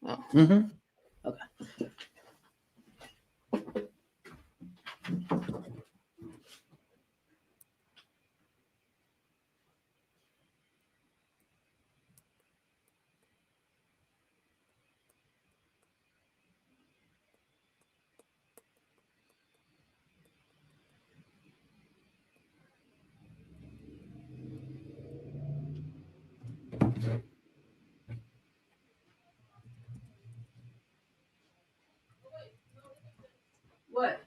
Oh. Mm-hmm. Okay. What?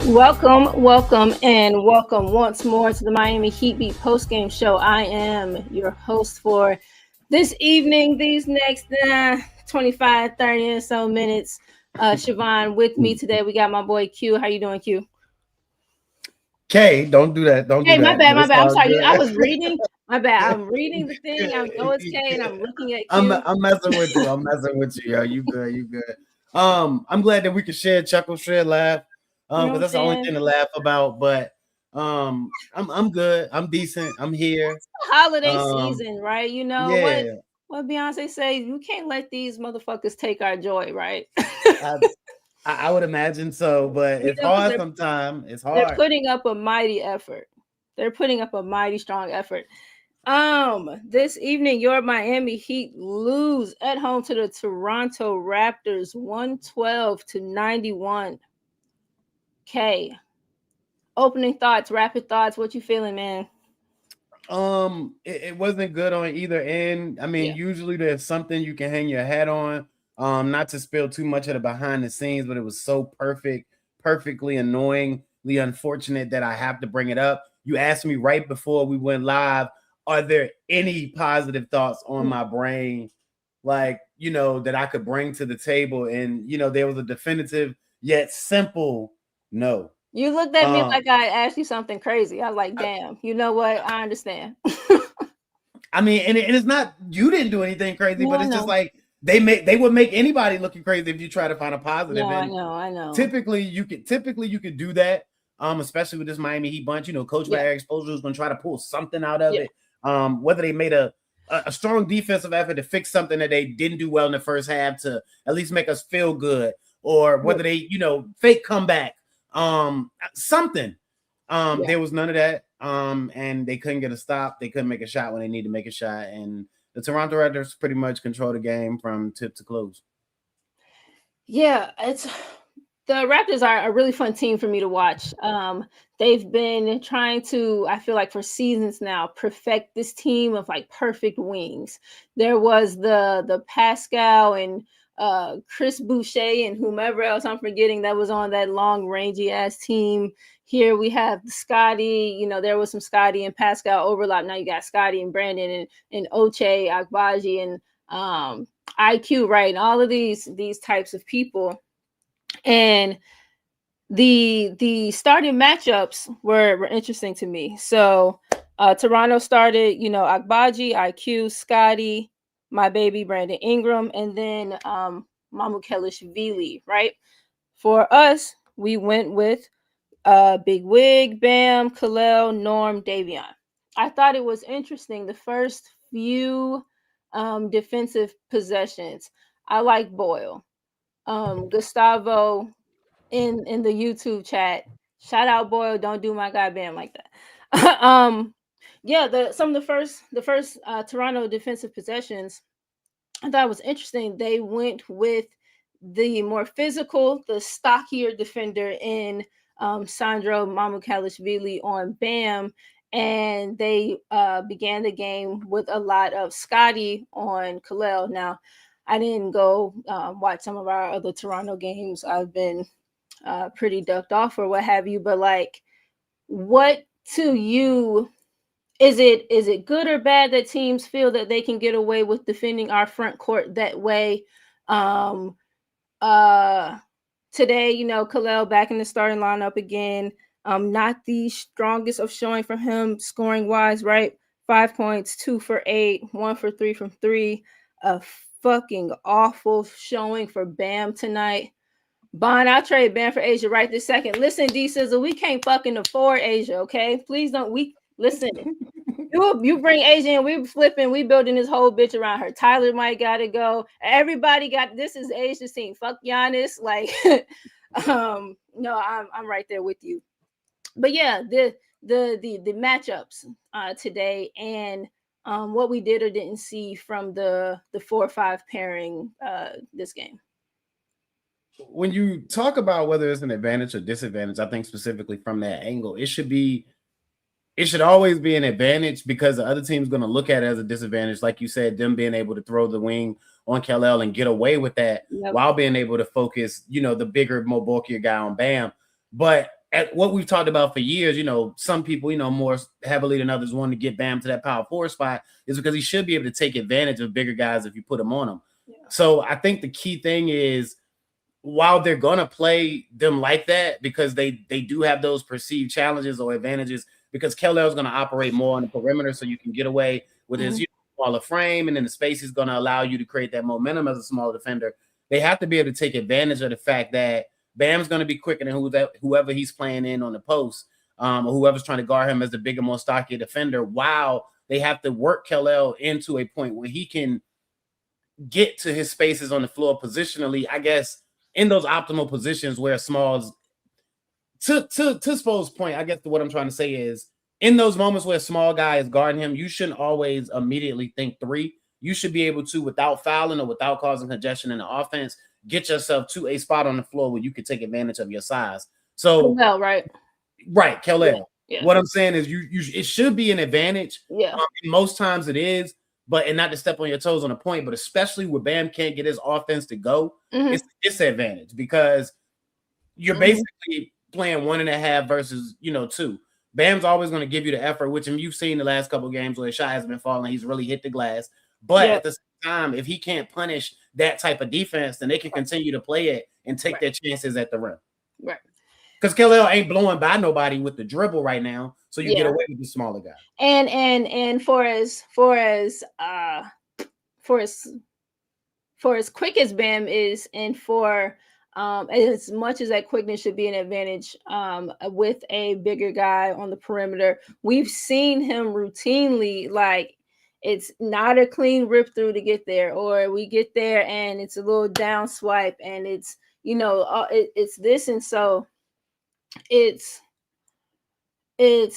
Welcome, and welcome once more to the Miami Heat Beat Postgame Show. I am your host for this evening, these next 25, 30 or so minutes. Shiobahn, with me today, we got my boy Q. How you doing, Q? Kay, don't do that. Don't do that. My bad. I'm sorry. Good. I was reading. My bad. I'm reading the thing. I know it's K, and I'm looking at Q. I'm messing with you. I'm messing with you, yo. You good. You good. I'm glad that we can share, chuckle, share, laugh. Because that's the only thing to laugh about. But I'm good. I'm decent. I'm here. Holiday season, right? You know yeah. what Beyonce say? You can't let these motherfuckers take our joy, right? I would imagine so, but it's hard sometimes. It's hard. They're putting up a mighty effort. They're putting up a mighty strong effort. This evening, your Miami Heat lose at home to the Toronto Raptors, 112-91. K. Opening thoughts, rapid thoughts. What you feeling, man? It wasn't good on either end. I mean, usually there's something you can hang your hat on. Not to spill too much of the behind the scenes, but it was so perfectly annoyingly unfortunate that I have to bring it up. You asked me right before we went live, are there any positive thoughts on my brain, like, that I could bring to the table? And, there was a definitive yet simple no. You looked at me like I asked you something crazy. I was like, damn, you know what? I understand. I mean, and it's not, you didn't do anything crazy, but it's just like, they would make anybody looking crazy if you try to find a positive. No, I know. Typically you could do that. Especially with this Miami Heat bunch, coached by Eric Spoelstra, who's going to try to pull something out of it. Whether they made a strong defensive effort to fix something that they didn't do well in the first half to at least make us feel good, or whether they, fake comeback, something. There was none of that. And they couldn't get a stop. They couldn't make a shot when they need to make a shot. And the Toronto Raptors pretty much control the game from tip to close. Yeah, the Raptors are a really fun team for me to watch. They've been trying to, I feel like for seasons now, perfect this team of like perfect wings. There was the Pascal and Chris Boucher and whomever else I'm forgetting that was on that long rangy ass team. Here we have Scotty. There was some Scotty and Pascal overlap. Now you got Scotty and Brandon and Ochai Agbaji and IQ, right? And all of these types of people. And the starting matchups were interesting to me. So Toronto started, Agbaji, IQ, Scotty, my baby Brandon Ingram, and then Mamukelashvili, right? For us, we went with Big Wig, Bam, Kal'El, Norm, Davion. I thought it was interesting. The first few defensive possessions, I like Boyle. Gustavo in the YouTube chat, shout out Boyle, don't do my guy Bam like that. Some of the first Toronto defensive possessions, I thought it was interesting. They went with the more physical, the stockier defender in Sandro Mamukelashvili on Bam, and they began the game with a lot of Scotty on Kal'El. Now, I didn't go watch some of our other Toronto games. I've been pretty ducked off or what have you, but like, what to you is it good or bad that teams feel that they can get away with defending our front court that way? Um, Today, Kal'El back in the starting lineup again. Not the strongest of showing for him scoring wise, right? 5 points, 2 for 8, 1 for 3 from 3. A fucking awful showing for Bam tonight. Bond, I'll trade Bam for Asia right this second. Listen, D Sizzle, we can't fucking afford Asia, okay? Please don't. Listen. You bring Asia in, we flipping, we building this whole bitch around her. Tyler might gotta go. Everybody got this is Asia's team. Fuck Giannis. Like, no, I'm right there with you. But yeah, the matchups today and what we did or didn't see from the 4-5 pairing this game. When you talk about whether it's an advantage or disadvantage, I think specifically from that angle, it should always be an advantage because the other team's going to look at it as a disadvantage. Like you said, them being able to throw the wing on Kal'El and get away with that while being able to focus, the bigger, more bulkier guy on Bam. But at what we've talked about for years, some people, more heavily than others want to get Bam to that power forward spot is because he should be able to take advantage of bigger guys if you put him on him. Yeah. So I think the key thing is, while they're going to play them like that because they do have those perceived challenges or advantages, because Kal'El is going to operate more on the perimeter so you can get away with his smaller frame, and then the space is going to allow you to create that momentum as a smaller defender. They have to be able to take advantage of the fact that Bam's going to be quicker than whoever he's playing in on the post, or whoever's trying to guard him as the bigger, more stockier defender, while they have to work Kal'El into a point where he can get to his spaces on the floor positionally, I guess, in those optimal positions where Smalls, to Spo's point, I guess what I'm trying to say is, in those moments where a small guy is guarding him, you shouldn't always immediately think 3. You should be able to, without fouling or without causing congestion in the offense, get yourself to a spot on the floor where you can take advantage of your size. So, Kal'El, right? Right, Kal'El. Yeah. What I'm saying is, it should be an advantage. Yeah. Most times it is. And not to step on your toes on a point, but especially where Bam can't get his offense to go, it's a disadvantage because you're basically playing 1.5 versus 2. Bam's always going to give you the effort, which you've seen the last couple of games where his shot has been falling. He's really hit the glass. But at the same time, if he can't punish that type of defense, then they can continue to play it and take their chances at the rim. Right. Because Kal'El ain't blowing by nobody with the dribble right now, so you get away with the smaller guy. And for as quick as Bam is, and for as much as that quickness should be an advantage with a bigger guy on the perimeter, we've seen him routinely, like, it's not a clean rip through to get there, or we get there and it's a little down swipe and it's it's this, and so it's the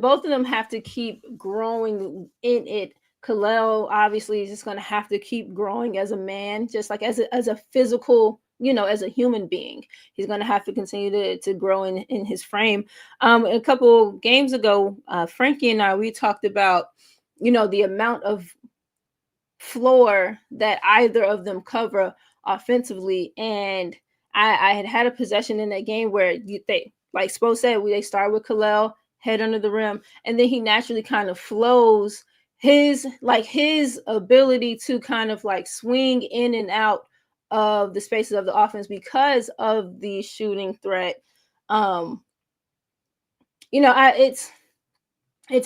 both of them have to keep growing in it. Kal'El obviously is just going to have to keep growing as a man, just like as a physical, as a human being. He's going to have to continue to grow in his frame. A couple games ago, Frankie and I, we talked about, the amount of floor that either of them cover offensively. And I had a possession in that game where they, like Spo said, they start with Kal'El, head under the rim, and then he naturally kind of flows. His ability to kind of like swing in and out of the spaces of the offense because of the shooting threat. It's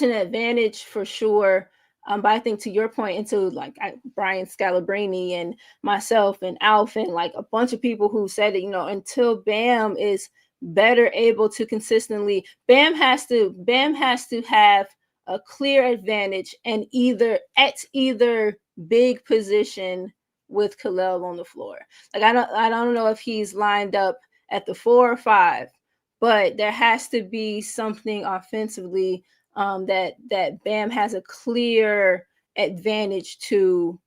an advantage for sure. But I think, to your point, into like Brian Scalabrine and myself and Alf and like a bunch of people who said that, until Bam is better able to consistently, Bam has to have a clear advantage and either big position with Kal'El on the floor. Like, I don't know if he's lined up at the 4 or 5, but there has to be something offensively that Bam has a clear advantage to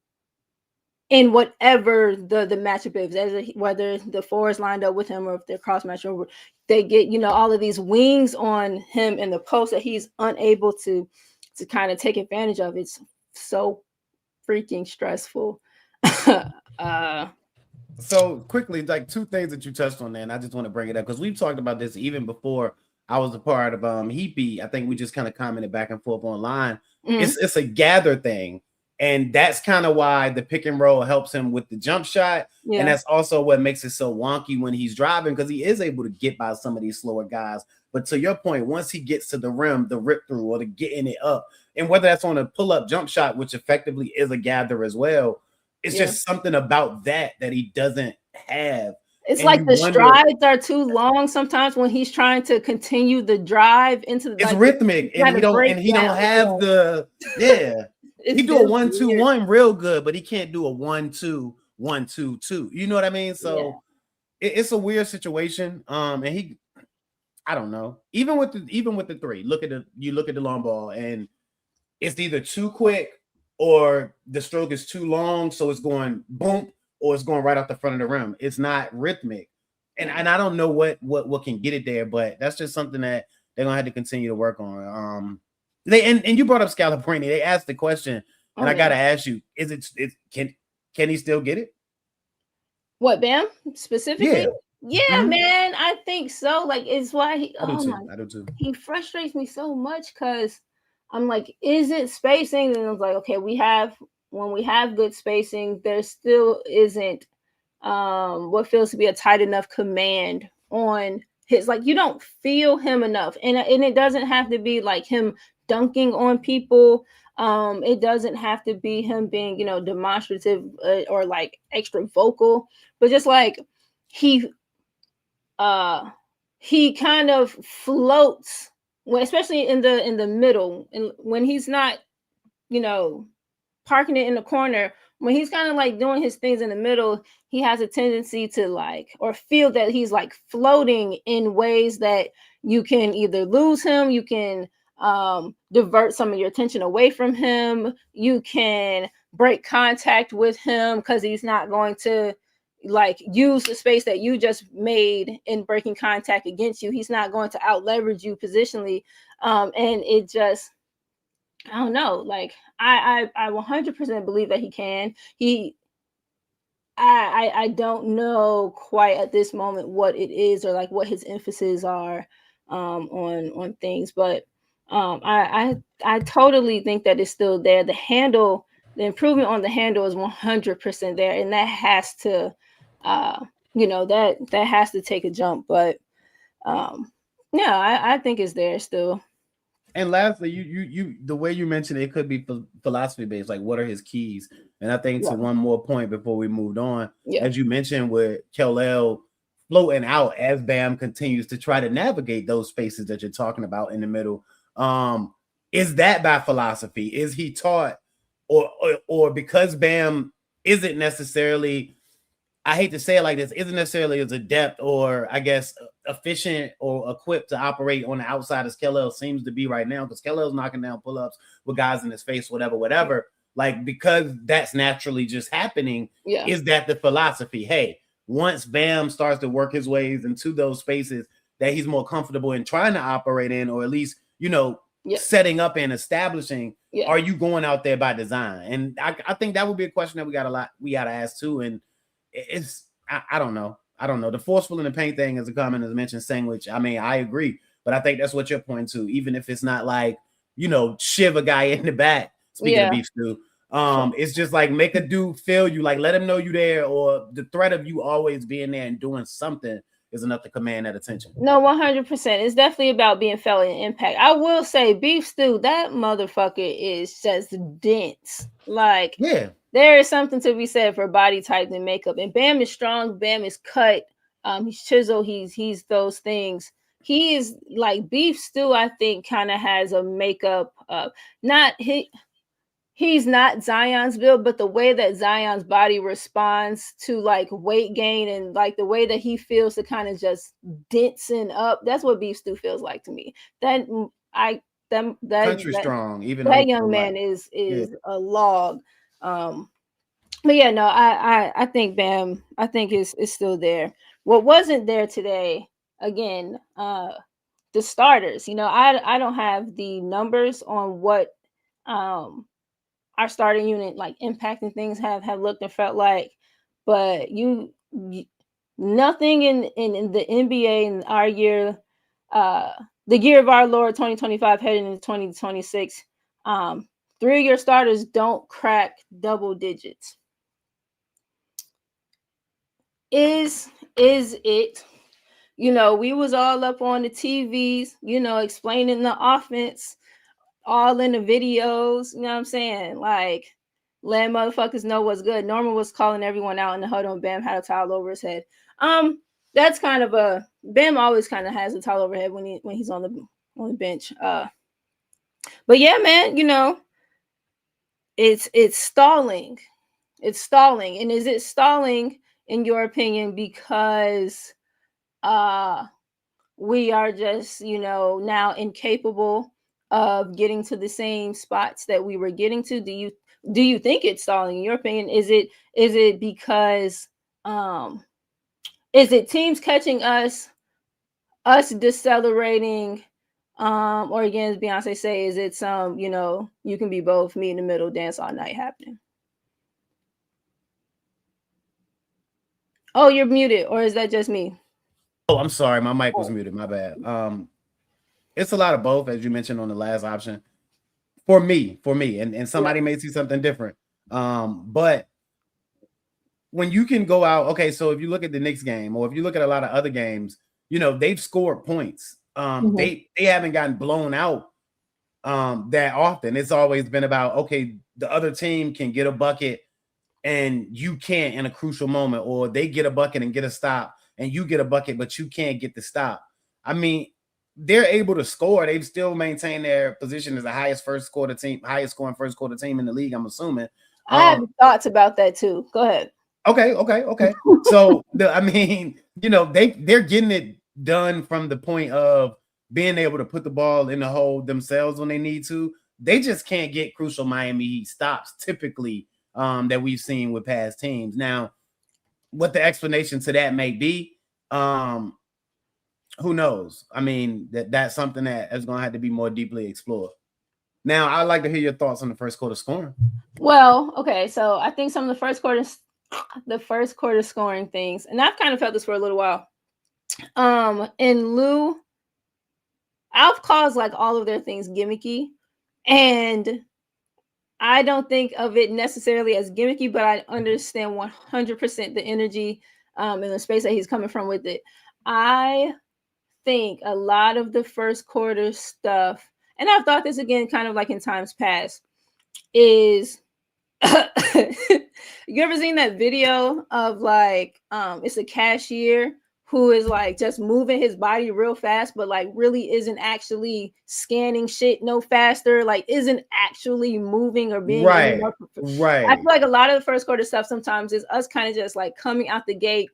in whatever the matchup is, whether the four is lined up with him or if they're cross match, or they get, you know, all of these wings on him in the post that he's unable to kind of take advantage of. It's so freaking stressful. So quickly, like two things that you touched on there, and I just want to bring it up because we've talked about this even before I was a part of Heapy. I think we just kind of commented back and forth online. It's a gather thing, and that's kind of why the pick and roll helps him with the jump shot, and that's also what makes it so wonky when he's driving, because he is able to get by some of these slower guys. But to your point, once he gets to the rim, the rip through or the getting it up, and whether that's on a pull up jump shot, which effectively is a gather as well. It's just something about that he doesn't have. It's and like the strides are too long sometimes when he's trying to continue the drive into the. It's like, rhythmic, and he don't have the he do a 1-2-1 real good, but he can't do a 1-2-1-2-2. You know what I mean? So it's a weird situation. And he, I don't know. Even with the three, look at the long ball, and it's either too quick, or the stroke is too long, so it's going boom, or it's going right off the front of the rim. It's not rhythmic, and I don't know what can get it there, but that's just something that they're gonna have to continue to work on. And you brought up Scalabrine. They asked the question, and I gotta ask you: is it can he still get it? What, Bam specifically? Yeah, man, I think so. Like, it's why he. I do too. He frustrates me so much because I'm like, is it spacing? And I was like, okay, when we have good spacing, there still isn't what feels to be a tight enough command on his, like, you don't feel him enough. And it doesn't have to be like him dunking on people. It doesn't have to be him being, you know, demonstrative or like extra vocal, but just like he kind of floats, especially in the middle, and when he's not, you know, parking it in the corner, when he's kind of like doing his things in the middle, he has a tendency to like, or feel that he's like floating in ways that you can either lose him, you can divert some of your attention away from him, you can break contact with him because he's not going to like use the space that you just made in breaking contact against you. He's not going to out leverage you positionally. And it just, I don't know. Like I 100% believe that he can. I don't know quite at this moment what it is or like what his emphasis are on things, but I totally think that it's still there. The improvement on the handle is 100% there, and that has to you know, that has to take a jump. But I think it's there still. And lastly, you the way you mentioned it could be philosophy based. Like, what are his keys? And I think to one more point before we moved on, as you mentioned, with Kal'El floating out as Bam continues to try to navigate those spaces that you're talking about in the middle. Is that by philosophy? Is he taught, or because Bam isn't necessarily, I hate to say it like this, isn't necessarily as adept or I guess efficient or equipped to operate on the outside as Kal'El seems to be right now, because Kal'El's knocking down pull-ups with guys in his face, whatever. Like, because that's naturally just happening, is that the philosophy? Hey, once Bam starts to work his ways into those spaces that he's more comfortable in trying to operate in, or at least, you know, setting up and establishing, are you going out there by design? And I think that would be a question that we got to ask too. And it's I don't know. The forceful in the paint thing is a comment, as mentioned, sandwich. I mean, I agree, but I think that's what you're pointing to. Even if it's not like, you know, shiv a guy in the back. Speaking of beef stew, it's just like make a dude feel you, like let him know you there, or the threat of you always being there and doing something is enough to command that attention. No, 100%. It's definitely about being felt in impact. I will say, beef stew, that motherfucker is just dense. Like, there is something to be said for body type and makeup. And Bam is strong. Bam is cut. He's chiseled. He's those things. He is like beef stew. I think kind of has a makeup. He's not Zion's build, but the way that Zion's body responds to like weight gain and like the way that he feels to kind of just densing up, that's what beef stew feels like to me. Country strong, even that young man is a log. But yeah, no, I think Bam, I think is still there. What wasn't there today, again, the starters. I don't have the numbers on what um our starting unit like impacting things have looked and felt like, but nothing in the NBA in our year, uh the year of our Lord 2025 heading into 2026, um 3 of your starters don't crack double digits. Is it, we was all up on the TVs, explaining the offense, all in the videos, you know what I'm saying? Like, letting motherfuckers know what's good. Norman was calling everyone out in the huddle, and Bam had a towel over his head. That's kind of a Bam always kind of has a towel over head when he's on the bench. But yeah, man, it's stalling. It's stalling. And is it stalling in your opinion because we are just, now incapable of getting to the same spots that we were getting to? Do you think it's stalling in your opinion? Is it because is it teams catching us decelerating, or again, as Beyonce say, is it some, you can be both, me in the middle, dance all night happening? Oh, you're muted, or is that just me? Oh, I'm sorry, my mic was Oh, muted. My bad. It's a lot of both, as you mentioned on the last option. For me, and yeah. somebody may see something different. But when you can go out, okay, so if you look at the Knicks game, or if you look at a lot of other games, they've scored points. Mhm. They haven't gotten blown out that often. It's always been about, okay, the other team can get a bucket and you can't in a crucial moment, or they get a bucket and get a stop and you get a bucket, but you can't get the stop. I mean, they're able to score. They've still maintained their position as the highest scoring first quarter team in the league, I'm assuming. I have Um, thoughts about that too. Go ahead. okay. So I mean, they're getting it done from the point of being able to put the ball in the hole themselves when they need to. They just can't get crucial Miami Heat stops typically, that we've seen with past teams. Now, what the explanation to that may be, who knows? I mean, that's something that is going to have to be more deeply explored. Now, I'd like to hear your thoughts on the first quarter scoring. Well, okay, so I think some of the first quarter scoring things, and I've kind of felt this for a little while. In Lou, Alf calls like all of their things gimmicky, and I don't think of it necessarily as gimmicky, but I understand 100% the energy, and the space that he's coming from with it. I think a lot of the first quarter stuff, and I've thought this again, kind of like in times past, is you ever seen that video of like it's a cashier who is like just moving his body real fast, but like really isn't actually scanning shit no faster, like isn't actually moving or being any Right, more. I feel right. like a lot of the first quarter stuff sometimes is us kind of just like coming out the gate.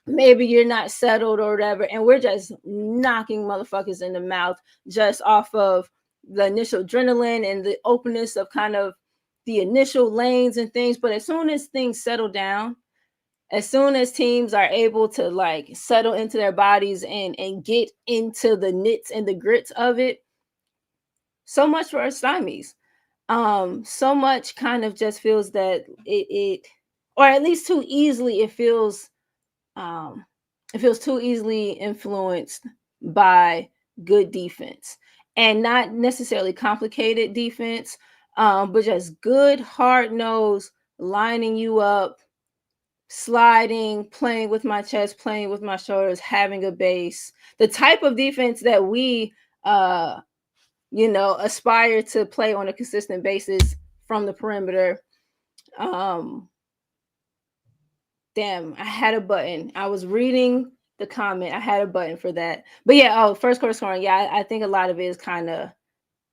Maybe you're not settled or whatever, and we're just knocking motherfuckers in the mouth just off of the initial adrenaline and the openness of kind of the initial lanes and things. But as soon as things settle down, as soon as teams are able to like settle into their bodies and get into the nits and the grits of it, so much for our stymies. So much kind of just feels that it or at least too easily um, it feels too easily influenced by good defense, and not necessarily complicated defense, but just good hard nose lining you up, sliding, playing with my chest, playing with my shoulders, having a base. The type of defense that we aspire to play on a consistent basis from the perimeter. Um, Damn, I had a button. I was reading the comment. I had a button for that. But yeah, first quarter scoring. Yeah, I think a lot of it is kind of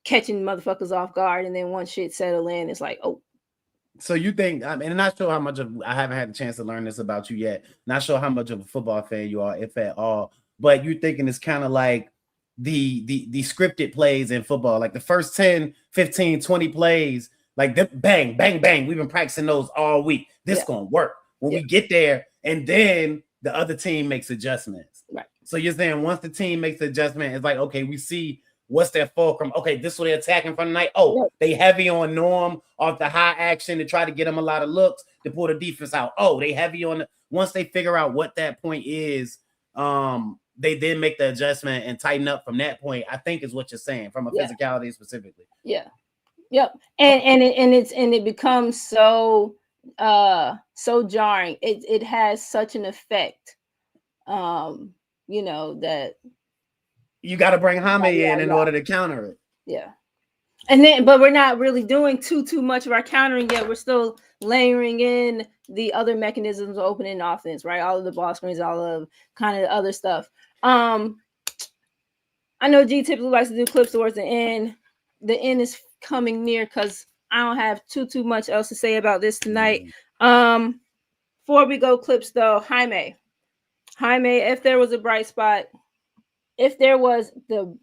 catching motherfuckers off guard, and then once shit settle in, it's like, oh. So you think? I mean, I'm not sure how much of I haven't had a chance to learn this about you yet. Not sure how much of a football fan you are, if at all. But you thinking it's kind of like the scripted plays in football, like the first 10, 15, 20 plays. Like bang, bang, bang. We've been practicing those all week. This gonna work when we get there, and then the other team makes adjustments. Right. So you're saying once the team makes the adjustment, it's like, okay, we see what's their fulcrum. Okay, this is what they're attacking from the night. Oh, they heavy on Norm off the high action to try to get them a lot of looks to pull the defense out. Oh, they heavy on once they figure out what that point is, they then make the adjustment and tighten up from that point, I think is what you're saying from a physicality specifically. Yeah. Yep. And it becomes so jarring. It has such an effect. That you got to bring Jaime in order to counter it. Yeah. And then, but we're not really doing too much of our countering yet. We're still layering in the other mechanisms of opening offense, right? All of the ball screens, all of kind of the other stuff. I know G typically likes to do clips towards the end. The end is coming near because I don't have too much else to say about this tonight. Before we go clips though, Jaime, if there was a bright spot, if there was the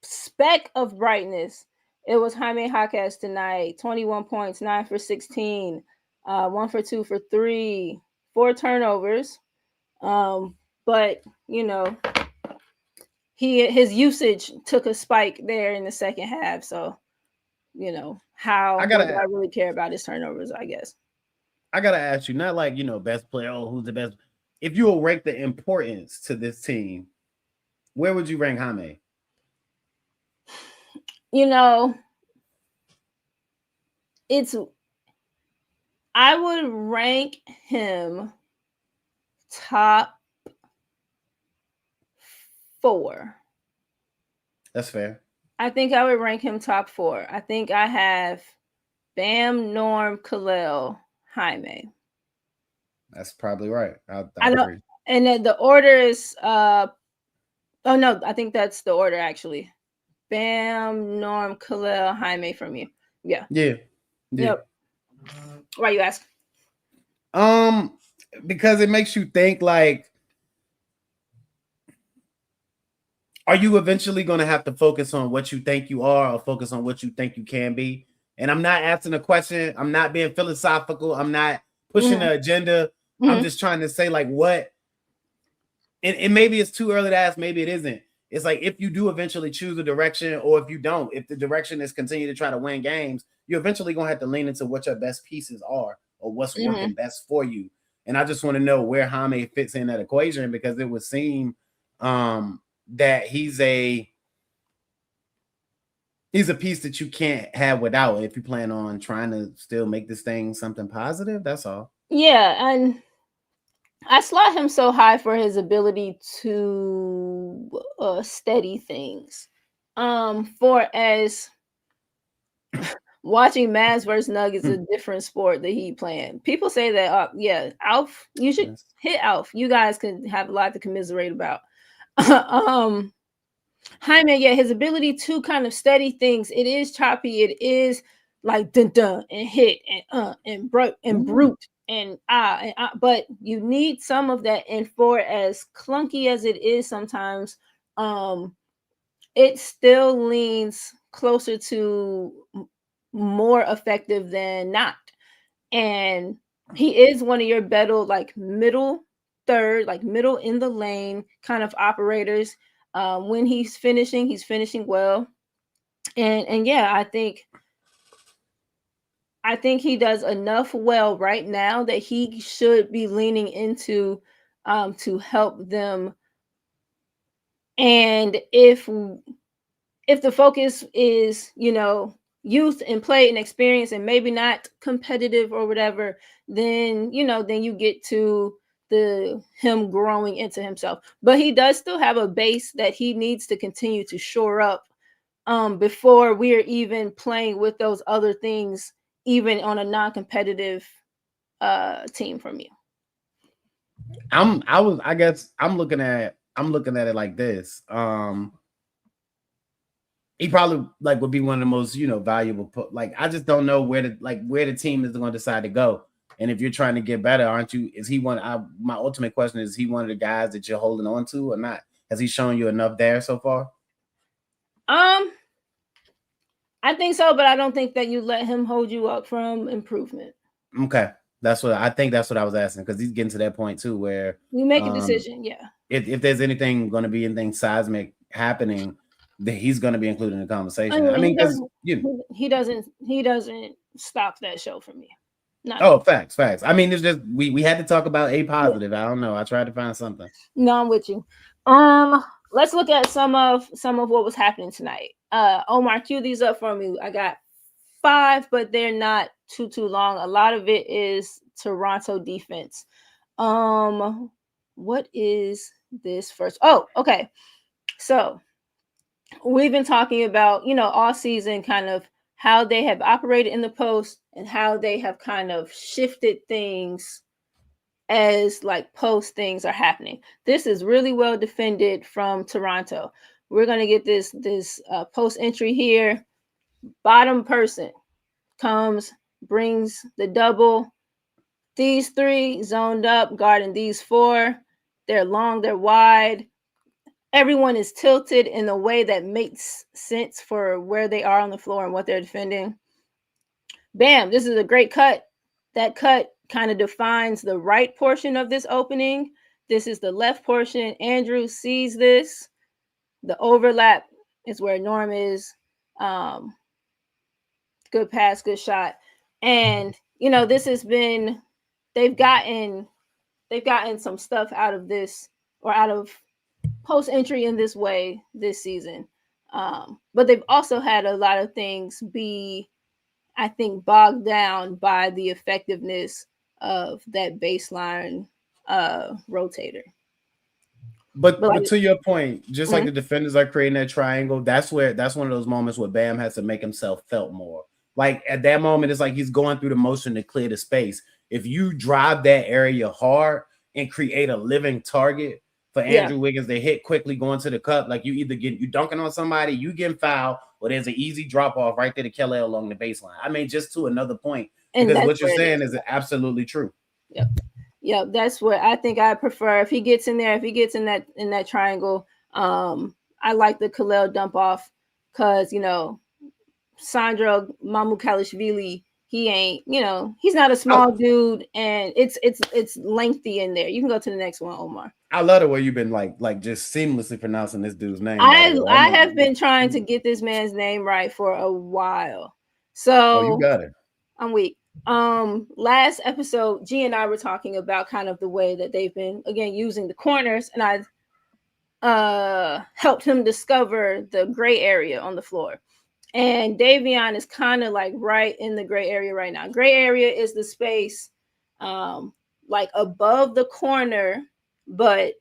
speck of brightness, it was Jaime Jaquez tonight. 21 points, 9 for 16, 1 for 2 for 3, 4 turnovers. But his usage took a spike there in the second half. So, what do I really care about his turnovers, I guess. I gotta ask you, not like best player, who's the best. If you will rank the importance to this team, where would you rank Jaime? I would rank him top 4. That's fair. I think I would rank him top 4. I think I have Bam, Norm, Kal'El, Jaime. That's probably right. I agree. And then the order is oh no, I think that's the order actually. Bam, Norm, Kal'El, Jaime from you. Yeah. Yep. Why you ask? Because it makes you think like, are you eventually going to have to focus on what you think you are or focus on what you think you can be? And I'm not asking a question. I'm not being philosophical. I'm not pushing the agenda. I'm just trying to say like what, and maybe it's too early to ask. Maybe it isn't. It's like if you do eventually choose a direction, or if you don't, if the direction is continue to try to win games, you're eventually going to have to lean into what your best pieces are or what's working best for you. And I just want to know where Jaime fits in that equation, because it would seem that he's a piece that you can't have without if you plan on trying to still make this thing something positive. That's all. Yeah, and I slot him so high for his ability to steady things. For as watching Mavs versus Nuggets is a different sport that he playing. People say that, Alf, you should hit Alf. You guys can have a lot to commiserate about. Jaime, his ability to kind of steady things. It is choppy. It is like dun dun and hit and brute and but you need some of that. And for as clunky as it is sometimes, it still leans closer to more effective than not. And he is one of your better like middle third, like middle in the lane kind of operators. When he's finishing well. And I think he does enough well right now that he should be leaning into to help them. And if the focus is, youth and play and experience and maybe not competitive or whatever, then you get to him growing into himself. But he does still have a base that he needs to continue to shore up before we're even playing with those other things, even on a non-competitive team from you. I guess I'm looking at it like this. He probably would be one of the most valuable. I just don't know where the team is going to decide to go. And if you're trying to get better, aren't you? Is he one? My ultimate question is he one of the guys that you're holding on to or not? Has he shown you enough there so far? I I think so, but I don't think that you let him hold you up from improvement. Okay. That's what I was asking, because he's getting to that point too where you make a decision. Yeah. If there's anything going to be anything seismic happening, then he's going to be included in the conversation. I mean, because he doesn't stop that show for me. Facts. I mean, it's just we had to talk about a positive. Yeah. I don't know. I tried to find something. No, I'm with you. Let's look at some of what was happening tonight. Omar, cue these up for me. I got 5, but they're not too long. A lot of it is Toronto defense. What is this first? Oh, okay. So we've been talking about, all season kind of how they have operated in the post and how they have kind of shifted things as like post things are happening. This is really well defended from Toronto. We're going to get this post entry here. Bottom person comes, brings the double. These 3 zoned up, guarding these 4. They're long, they're wide. Everyone is tilted in a way that makes sense for where they are on the floor and what they're defending. Bam, this is a great cut. That cut kind of defines the right portion of this opening. This is the left portion. Andrew sees this. The overlap is where Norm is. Good pass, good shot. And, this has been, they've gotten some stuff out of this, or out of post entry in this way this season. But they've also had a lot of things be, I think, bogged down by the effectiveness of that baseline rotator. But to your point, just like the defenders are creating that triangle, that's one of those moments where Bam has to make himself felt more. Like at that moment, it's like he's going through the motion to clear the space. If you drive that area hard and create a living target for Andrew Wiggins to hit quickly going to the cup, like you dunking on somebody, you getting fouled, or there's an easy drop off right there to Kal'El along the baseline. I mean, just to another point, because what you're saying is absolutely true. Yep, that's what I think I prefer. If he gets in there, if he gets in that triangle, I like the Kal'El dump off, because Sandro Mamukelashvili, he ain't, he's not a small dude, and it's lengthy in there. You can go to the next one, Omar. I love the way you've been like just seamlessly pronouncing this dude's name. I have been trying to get this man's name right for a while. So you got it. I'm weak. Last episode, G and I were talking about kind of the way that they've been, again, using the corners, and I helped him discover the gray area on the floor. And Davion is kind of like right in the gray area right now. Gray area is the space like above the corner, but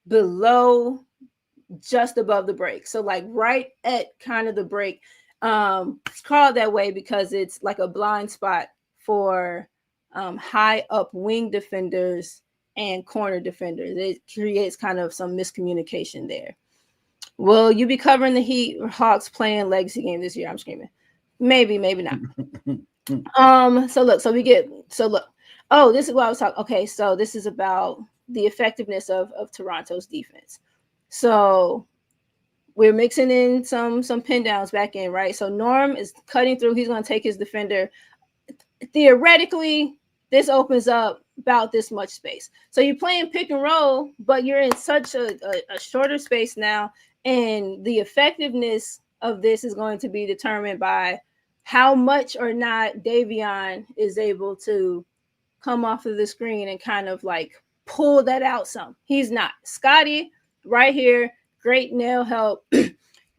below, just above the break. So like right at kind of the break. It's called that way because it's like a blind spot for high up wing defenders and corner defenders. It creates kind of some miscommunication there. Will you be covering the Heat or Hawks playing legacy game this year? I'm screaming. Maybe not. Oh, this is what I was talking. Okay, so this is about the effectiveness of Toronto's defense. So we're mixing in some pin downs back in, right? So Norm is cutting through. He's going to take his defender. Theoretically, this opens up about this much space. So you're playing pick and roll, but you're in such a shorter space now. And the effectiveness of this is going to be determined by how much or not Davion is able to come off of the screen and kind of like pull that out some. He's not. Scotty, right here, great nail help.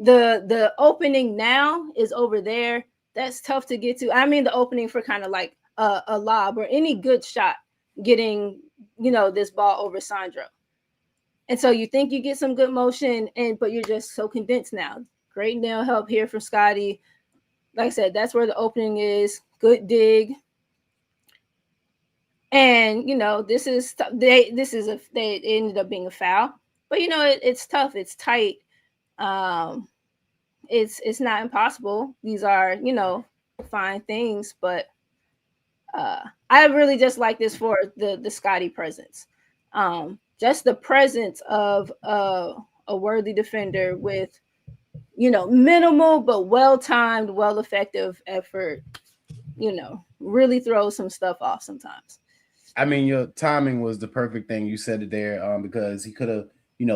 The opening now is over there. That's tough to get to. I mean, the opening for kind of like a lob or any good shot getting, this ball over Sandro. And so you think you get some good motion, but you're just so condensed now. Great nail help here from Scotty. Like I said, that's where the opening is. Good dig. And this ended up being a foul. But it's tough. It's tight. It's not impossible. These are fine things, but I really just like this for the Scotty presence. Just the presence of a worthy defender with minimal but well-timed, well-effective effort, really throw some stuff off sometimes. I mean, your timing was the perfect thing. You said it there, because he could have,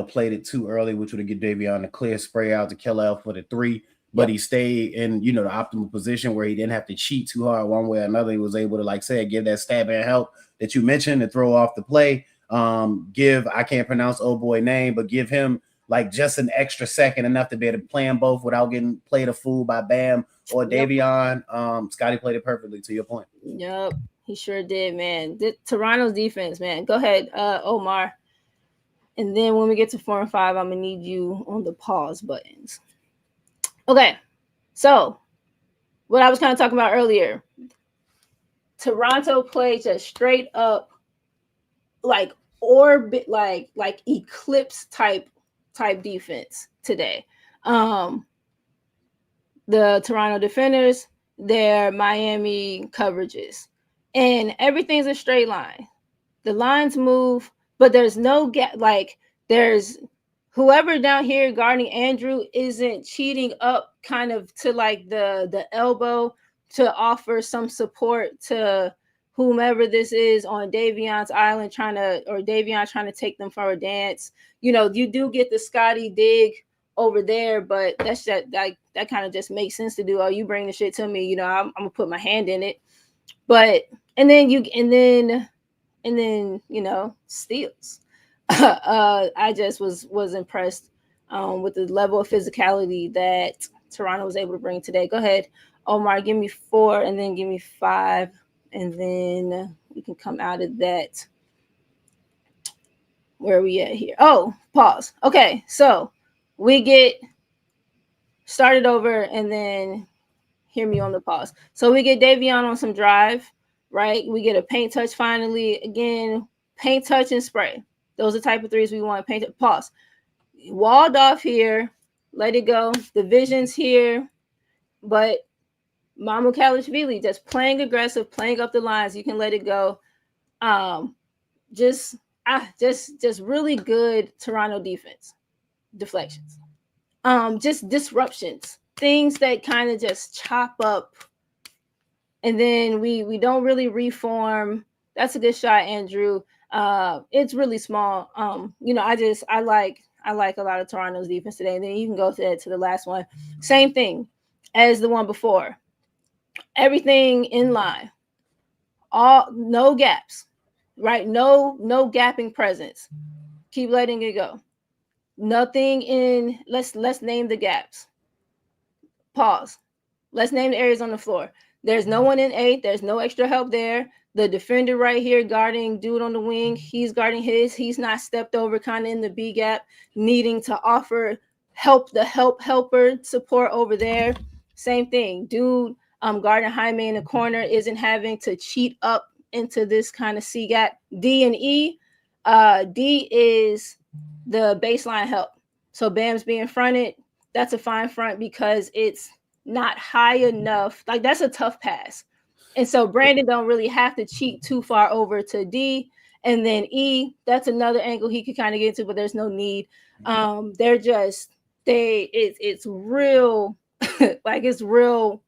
played it too early, which would have given Davion a clear spray out to Kal'El for the three. But he stayed in, the optimal position where he didn't have to cheat too hard one way or another. He was able to, like say, give that stab and help that you mentioned and throw off the play. I can't pronounce old boy name, but give him like just an extra second, enough to be able to play them both without getting played a fool by Bam or Davion. Scotty played it perfectly, to your point. Yep, he sure did, man. Toronto's defense, man. Go ahead, Omar. And then when we get to 4 and 5, I'm gonna need you on the pause buttons. Okay, so what I was kind of talking about earlier, Toronto played just straight up like orbit, like eclipse type defense today. The Toronto defenders, their Miami coverages, and everything's a straight line. The lines move, but there's no gap. Like there's whoever down here guarding Andrew isn't cheating up kind of to like the elbow to offer some support to whomever this is on Davion's island Davion trying to take them for a dance. You do get the Scotty dig over there, but that's that kind of just makes sense to do. Oh, you bring the shit to me, I'm gonna put my hand in it. But and then steals. I just was impressed with the level of physicality that Toronto was able to bring today. Go ahead, Omar, give me 4 and then give me 5, and then we can come out of that. Where are we at here? Oh, pause. Okay, so we get started over and then hear me on the pause. So we get Davion on some drive, right? We get a paint touch finally. Again, paint touch and spray. Those are the type of threes we want. Paint pause. Walled off here. Let it go. The vision's here. But Mamu Kalishvili just playing aggressive, playing up the lines. You can let it go. Just really good Toronto defense. Deflections. Just disruptions. Things that kind of just chop up. And then we don't really reform. That's a good shot, Andrew. It's really small. I like a lot of Toronto's defense today. And then you can go to the last one. Same thing as the one before. Everything in line. No gaps, right? No gapping presence. Keep letting it go. Nothing in. Let's name the gaps. Pause. Let's name the areas on the floor. There's no one in 8. There's no extra help there. The defender right here guarding dude on the wing, he's guarding his. He's not stepped over kind of in the B gap, needing to offer the helper support over there. Same thing. Dude guarding Jaime in the corner isn't having to cheat up into this kind of C gap. D and E. D is the baseline help. So Bam's being fronted. That's a fine front because it's not high enough. Like that's a tough pass. And so Brandon don't really have to cheat too far over to D. And then E, that's another angle he could kind of get into, but there's no need. It's real, like it's real,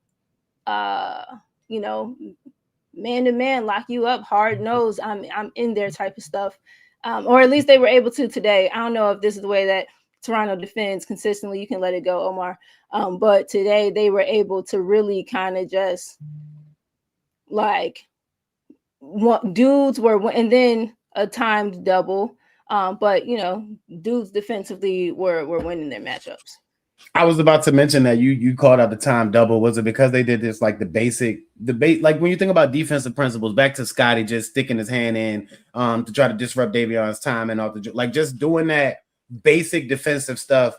man to man, lock you up, hard nose. I'm in there type of stuff. Or at least they were able to today. I don't know if this is the way that Toronto defends consistently. You can let it go, Omar. But today they were able to really kind of just like dudes were, and then a timed double. But dudes defensively were winning their matchups. I was about to mention that you called out the time double. Was it because they did this like the basic debate? Like when you think about defensive principles, back to Scotty just sticking his hand in to try to disrupt Davion's time and all the like just doing that basic defensive stuff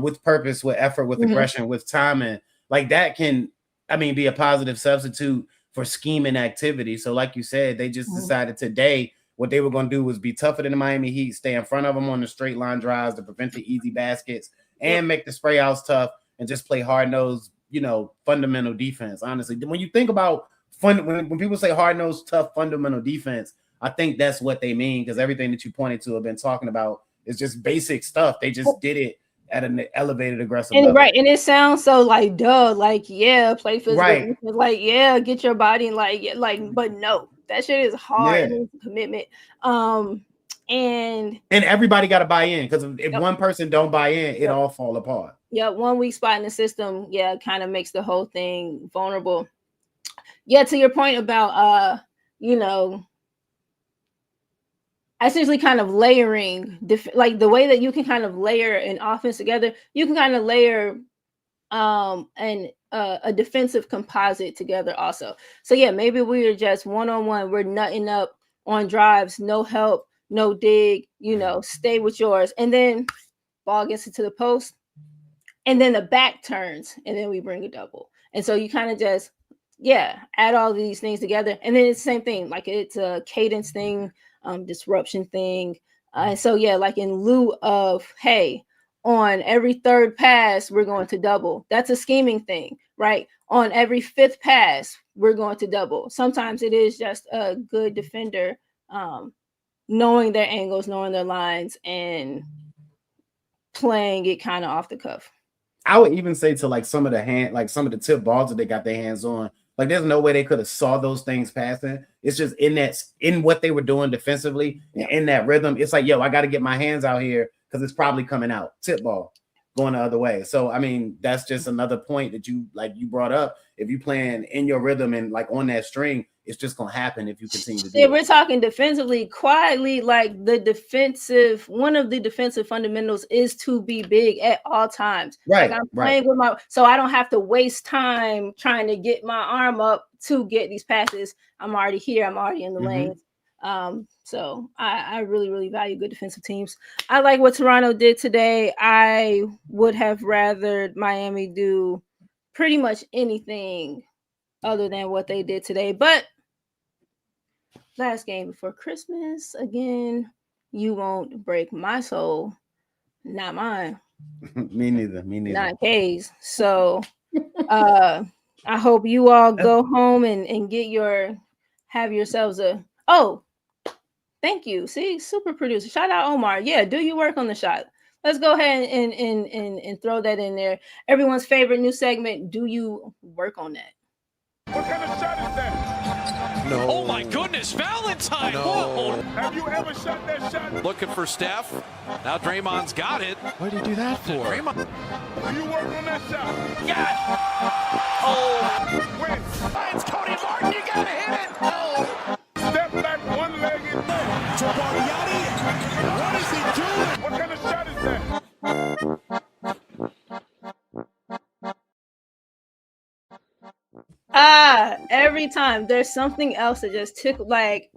with purpose, with effort, with aggression, with timing, like that can, be a positive substitute for scheming activity. So like you said, they just decided today what they were going to do was be tougher than the Miami Heat, stay in front of them on the straight line drives to prevent the easy baskets and make the spray outs tough and just play hard-nosed, fundamental defense. Honestly, when you think about when people say hard-nosed, tough, fundamental defense, I think that's what they mean because everything that you pointed to have been talking about is just basic stuff. They just did it at an elevated aggressive and level. right, and it sounds so like duh, like yeah, play physical, right? Like yeah, get your body and like yeah, like, but no, that shit is hard and it's a commitment. And everybody got to buy in, because if yep. one person don't buy in, it all fall apart. Yeah, 1 weak spot in the system, yeah, kind of makes the whole thing vulnerable. Yeah, to your point about you know, essentially kind of layering, like the way that you can kind of layer an offense together, you can kind of layer a defensive composite together also. So yeah, maybe we are just one-on-one, we're nutting up on drives, no help, no dig, you know, stay with yours, and then ball gets into the post, and then the back turns, and then we bring a double. And so you kind of just add all these things together, and then it's the same thing, like it's a cadence thing, disruption thing. And so yeah, like in lieu of, hey, on every third pass we're going to double, that's a scheming thing, right? On every fifth pass we're going to double. Sometimes it is just a good defender knowing their angles, knowing their lines, and playing it kind of off the cuff. I would even say to like some of the tip balls that they got their hands on, like there's no way they could have saw those things passing. It's just in what they were doing defensively, in that rhythm. It's like, yo, I got to get my hands out here because it's probably coming out. Tip ball going the other way. So I mean, that's just another point that you brought up. If you playing in your rhythm and like on that string, it's just gonna happen if you continue to do it. We're talking defensively, quietly, like one of the defensive fundamentals is to be big at all times. Right. Like I'm playing with so I don't have to waste time trying to get my arm up to get these passes. I'm already here. I'm already in the lanes. So I really, really value good defensive teams. I like what Toronto did today. I would have rathered Miami do pretty much anything other than what they did today. But last game before Christmas, again, you won't break my soul. Not mine. Me neither. Not K's. So I hope you all go home and have yourselves thank you. See, super producer. Shout out Omar. Yeah, do you work on the shot? Let's go ahead and throw that in there. Everyone's favorite new segment. Do you work on that? What kind of shot is that? No. Oh my goodness, Valentine! No. Whoa. Have you ever shot that shot? Looking for Steph. Now Draymond's got it. What did he do that for? Draymond. Do you work on that shot? Yeah. Oh. When? It's Cody Martin. You gotta hit it. Oh. Step back, one-legged. What is he doing? What kind of shot is that? Every time there's something else that just took why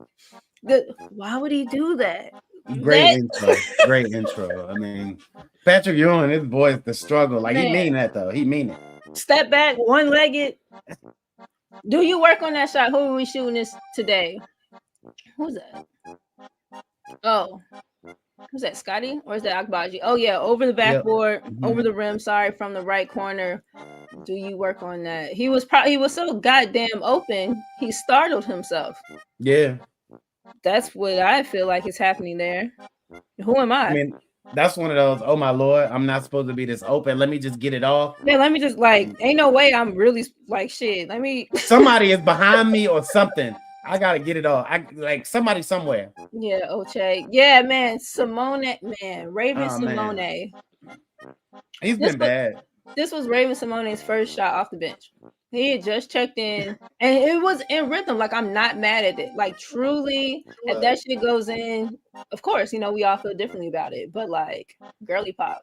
would he do that? Great intro. I mean, Patrick Ewing, his boy, the struggle. Like, man. He mean that though. He mean it. Step back, one-legged. Do you work on that shot? Who are we shooting this today? Who's that? Oh, who's that? Scotty? Or is that Agbaji? Oh yeah, over the backboard, over the rim. Sorry, from the right corner. Do you work on that? He was so goddamn open. He startled himself. Yeah, that's what I feel like is happening there. Who am I? I mean, that's one of those. Oh my Lord, I'm not supposed to be this open. Let me just get it off. Yeah, let me just ain't no way I'm really shit. Let me. Somebody is behind me or something. I gotta get it off. Somebody somewhere. Yeah, Oche. Yeah, man. Raven Simone. Man. He's been bad. This was Raven Simone's first shot off the bench. He had just checked in, and it was in rhythm. Like, I'm not mad at it. Like, truly, if that shit goes in, of course, we all feel differently about it. But girly pop.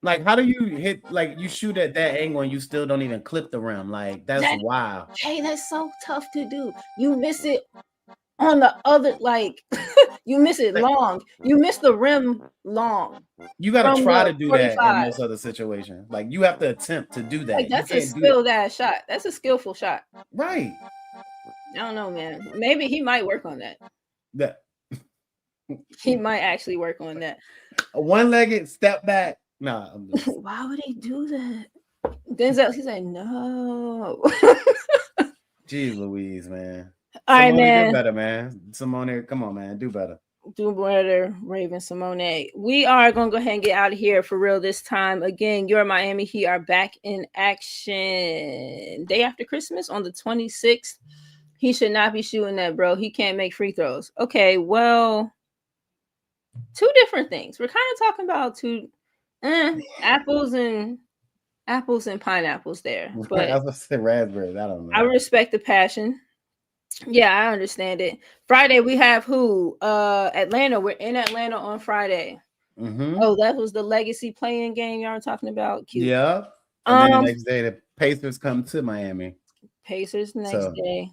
Like, how do you hit? Like, you shoot at that angle and you still don't even clip the rim. Like, that's wild. Hey, that's so tough to do. You miss it on the other, you miss it long. You miss the rim long. You got to try to do 45. That in most other situations. Like, you have to attempt to do that. That's a skilled ass shot. That's a skillful shot. Right. I don't know, man. Maybe he might work on that. He might actually work on that. A one-legged step back. Nah. Why would he do that? Denzel, he said no. Jeez Louise, man. All right, man. Do better, man. Simone, come on, man. Do better. Do better, Raven Simone. We are going to go ahead and get out of here for real this time. Again, your Miami Heat are back in action. Day after Christmas on the 26th. He should not be shooting that, bro. He can't make free throws. Okay, well, two different things. We're kind of talking about two apples and pineapples there. But I was gonna say raspberries. I don't know. I respect the passion. Yeah, I understand it. Friday we have who? Atlanta. We're in Atlanta on Friday. Oh, that was the legacy playing game y'all were talking about. Cute. Yeah. And then the next day the Pacers come to Miami. Pacers next day.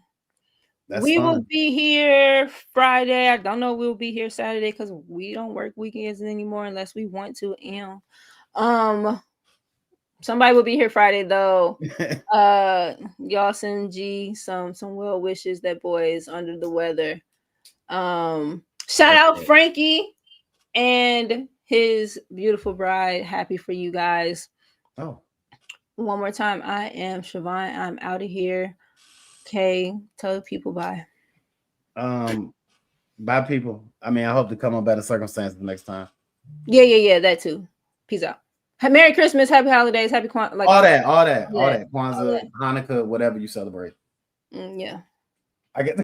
We will be here Friday. I don't know we'll be here Saturday because we don't work weekends anymore unless we want to. Somebody will be here Friday though. Y'all send G some well wishes. That boy is under the weather. Shout out Frankie and his beautiful bride. Happy for you guys. Oh, one more time. I am Shiobahn. I'm out of here. Okay, tell the people bye. Bye, people. I mean, I hope to come on better circumstances next time. Yeah, that too. Peace out. Merry Christmas, happy holidays, happy all that. Kwanzaa, Hanukkah, whatever you celebrate. Yeah. I get.